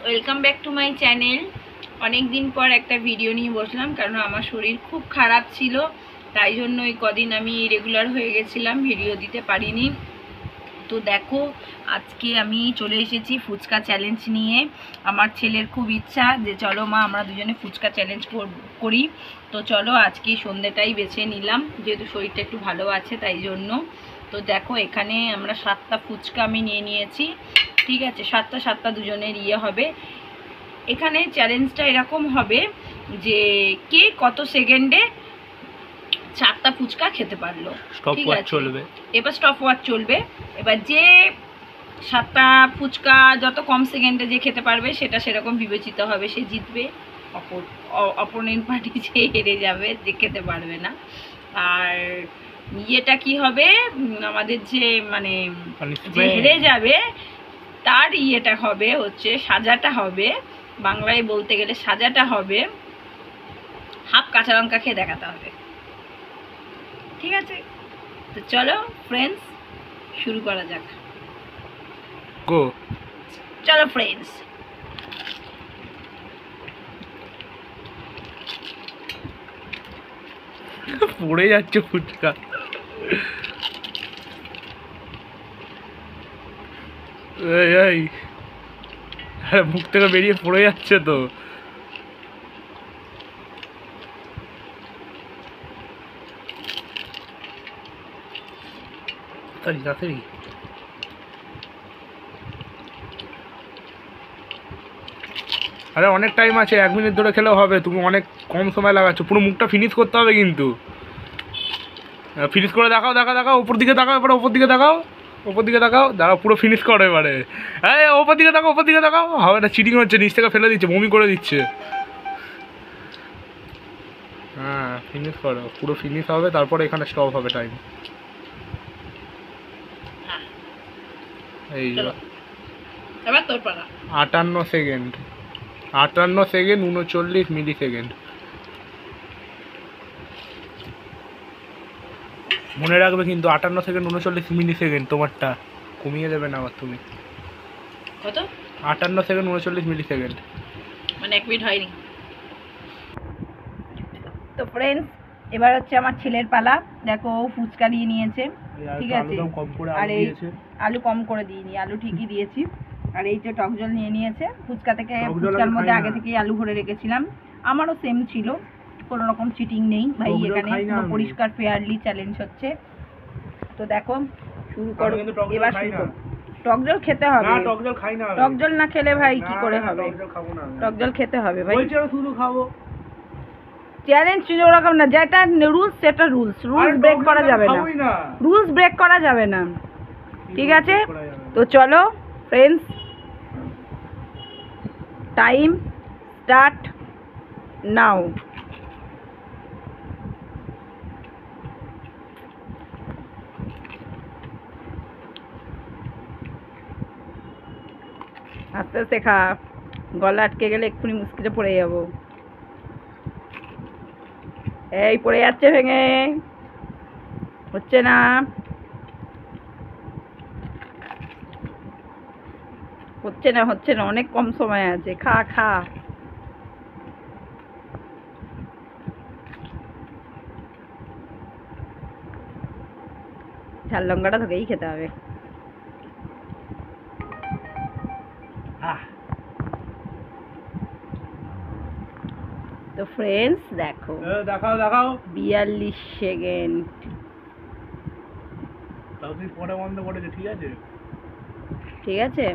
Welcome back to my channel. অনেক দিন পর একটা ভিডিও নিয়ে বসলাম, কারণ আমার শরীর খুব খারাপ ছিল, তাই জন্য এই কদিন আমি রেগুলার হয়ে গেছিলাম, ভিডিও দিতে পারিনি। তো দেখো, আজকে আমি চলে এসেছি ফুচকা চ্যালেঞ্জ নিয়ে। আমার ছেলের খুব ইচ্ছা যে চলো মা আমরা দুজনে ফুচকা চ্যালেঞ্জ করি। তো চলো, আজকে সন্ধ্যেটাই বেছে নিলাম, যেহেতু শরীরটা একটু ভালো আছে তাই জন্য। তো দেখো, এখানে আমরা 7টা ফুচকা আমি নিয়ে নিয়েছি, ঠিক আছে? 7টা দুজনের হবে। এখানে চ্যালেঞ্জটা এরকম হবে যে কে কত সেকেন্ডে 4টা ফুচকা খেতে পারলো, ঠিক আছে? এবার স্টপ ওয়াচ চলবে। এবার যে 7টা ফুচকা যত কম সেকেন্ডে যে খেতে পারবে সেটা সেরকম বিবেচিত হবে, সে জিতবে। অপোনেন্ট পার্টি যে হেরে যাবে, যে খেতে পারবে না। আর ইয়েটা কি হবে, আমাদের যে মানে যে হেরে যাবে তার ইয়েটা হবে হচ্ছে সাজাটা হবে, বাংলায় বলতে গেলে সাজাটা হবে হাফ কাঁচা লঙ্কা খেয়ে দেখাতে হবে, ঠিক আছে? তো চলো ফ্রেন্ডস, শুরু করা যাক। গো, চলো ফ্রেন্ডস। পড়ে যাচ্ছে ফুচকা। এই মুখ থেকে বেরিয়ে পড়ে যাচ্ছে তো। তাড়াতাড়ি আরে অনেক টাইম আছে, 1 মিনিট ধরে খেলেও হবে। তুমি অনেক কম সময় লাগাচ্ছ, পুরো মুখটা ফিনিশ করতে হবে কিন্তু। ফিনিশ করে দেখাও, দেখাও উপর দিকে তাকাও, এবারে উপর দিকে তাকাও, দাঁড়াও পুরো ফিনিশ করো এবারে। এই উপর দিকে তাকাও, হবে না, চিটিং হচ্ছে, নিচ থেকে ফেলে দিচ্ছে, বমি করে দিচ্ছে। হ্যাঁ, ফিনিশ করো, পুরো ফিনিশ হবে, তারপরে এখানে স্টপ হবে টাইম। এই এবার তোর পালা। 58 সেকেন্ড, 39 মিলি সেকেন্ড। মনে রাখবে কিন্তু 58 সেকেন্ড 39 মিলি সেকেন্ড, তোমারটা কমিয়ে দেবে না আবার তুমি। কত? 58 সেকেন্ড 39 মিলি সেকেন্ড, মানে 1 মিনিট হয়নি। তো ফ্রেন্ডস, এবার হচ্ছে আমার ছেলের পালা। দেখো, ও ফুচকা দিয়ে নিয়েছে, ঠিক আছে? আর এই আলু কম করে দিইনি, আলু ঠিকই দিয়েছি। আর এই যে টক জল নিয়ে নিয়েছে, ফুচকা থেকে ফুচকার মধ্যে আগে থেকেই আলু ভরে রেখেছিলাম। আমারও সেম ছিল, কোনো রকম চিটিং নেই ভাই, এখানে পুরো পরিষ্কার ফেয়ারলি চ্যালেঞ্জ হচ্ছে। তো দেখো, শুরু করো এবার, শুরু করো। টক জল খেতে হবে, টক জল না খেলে ভাই কি করে হবে? টক জল খেতে হবে ভাই, শুধু খাবো। চ্যালেঞ্জ ওরকম না, যেটা রুলস সেটা রুলস ব্রেক করা যাবে না, রুলস ব্রেক করা যাবে না, ঠিক আছে? তো চলো ফ্রেন্ডস, টাইম স্টার্ট নাও। আস্তে আস্তে খা, গলা আটকে গেলে এক্ষুনি মুশকিলে পড়ে যাবো। এই পড়ে যাচ্ছে, ভেঙে হচ্ছে না, হচ্ছে না, অনেক কম সময় আছে, খা খা। ঝাল লঙ্কাটা তোকেই খেতে হবে। তো ফ্রেন্ডস দেখো, দেখাও 42 সেকেন্ড। পরে বন্ধ করেছে, ঠিক আছে? ঠিক আছে,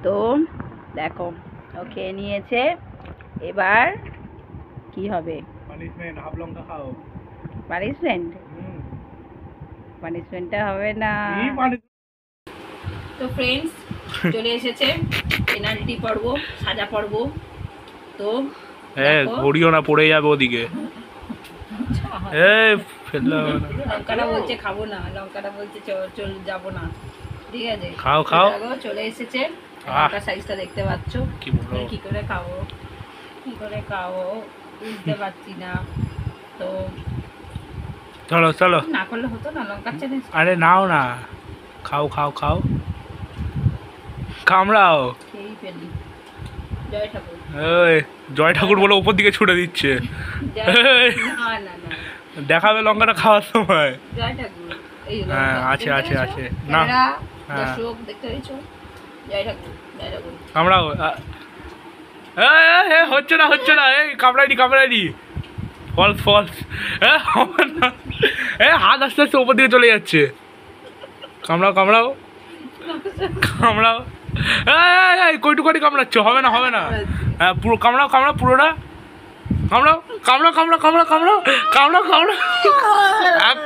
তো দেখো ও খেয়ে নিয়েছে, এবার কি হবে? পানিশমেন্ট, হাফ লঙ্কা খাও। পানিশমেন্টটা হবে না। তো ফ্রেন্ডস, চলে এসেছে পেনাল্টি পর্ব, সাজা পর্ব। তো ঘড়িও না, পড়ে যাবে ওদিকে। লঙ্কাটা বলছে খাবো না, লঙ্কাটা বলছে চল যাবো না, ঠিক আছে? খাও চলে এসেছে, লঙ্কার সাইজটা দেখতে পাচ্ছ। কি করে খাবো বুঝতে পারছি না। তো চলো না করলে হতো না লঙ্কার চ্যালেঞ্জ? আরে নাও না, খাও কামড়াও। খেয়েই ফেলি। জয় ঠাকুর। এই জয় ঠাকুর বলে ওপর দিকে ছুটে দিচ্ছে। এই, না না না, দেখাবে লঙ্কাটা খাওয়ার সময়। জয় ঠাকুর। এই যে হ্যাঁ, লঙ্কা, আছে, দেখতে আছে, পেয়েছো? আছে। না। ক্যামেরা, হ্যাঁ। দর্শক দেখতে পেয়েছো? জয় ঠাকুর, জয় ঠাকুর। আমরাও হচ্ছে না, হচ্ছে না, এই কামড়াইনি ফলস হবে না। হাত আস্তে আস্তে ওপর দিকে চলে যাচ্ছে। কামড়াও কইটুকাটি কামড়াচ্ছ, হবে না হ্যাঁ পুরো কামড়াও পুরোটা কামড়াও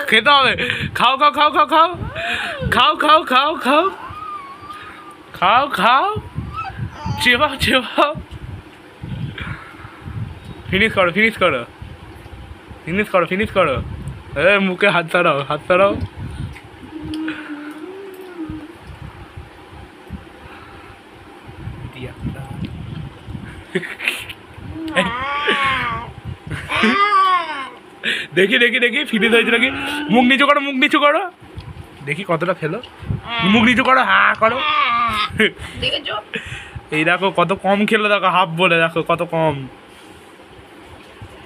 খেতে হবে। খাও চেবাও ফিনিশ করো। মুখে হাত ছাড়াও। দেখি ফিনিশ হয়েছে নাকি। মুখ নিচু করো দেখি কতটা খেলো। মুখ নিচু করো, হা করো। দেখেছো? এই দেখো কত কম খেলো, দেখো হাফ বলে, দেখো কত কম।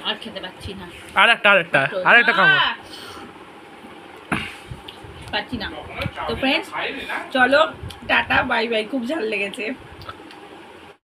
আর খেতে পাচ্ছি না। আরেকটা কামড়। পাচ্ছি না। তো ফ্রেন্ডস চলো টাটা বাই বাই, খুব ঝাল লেগেছে।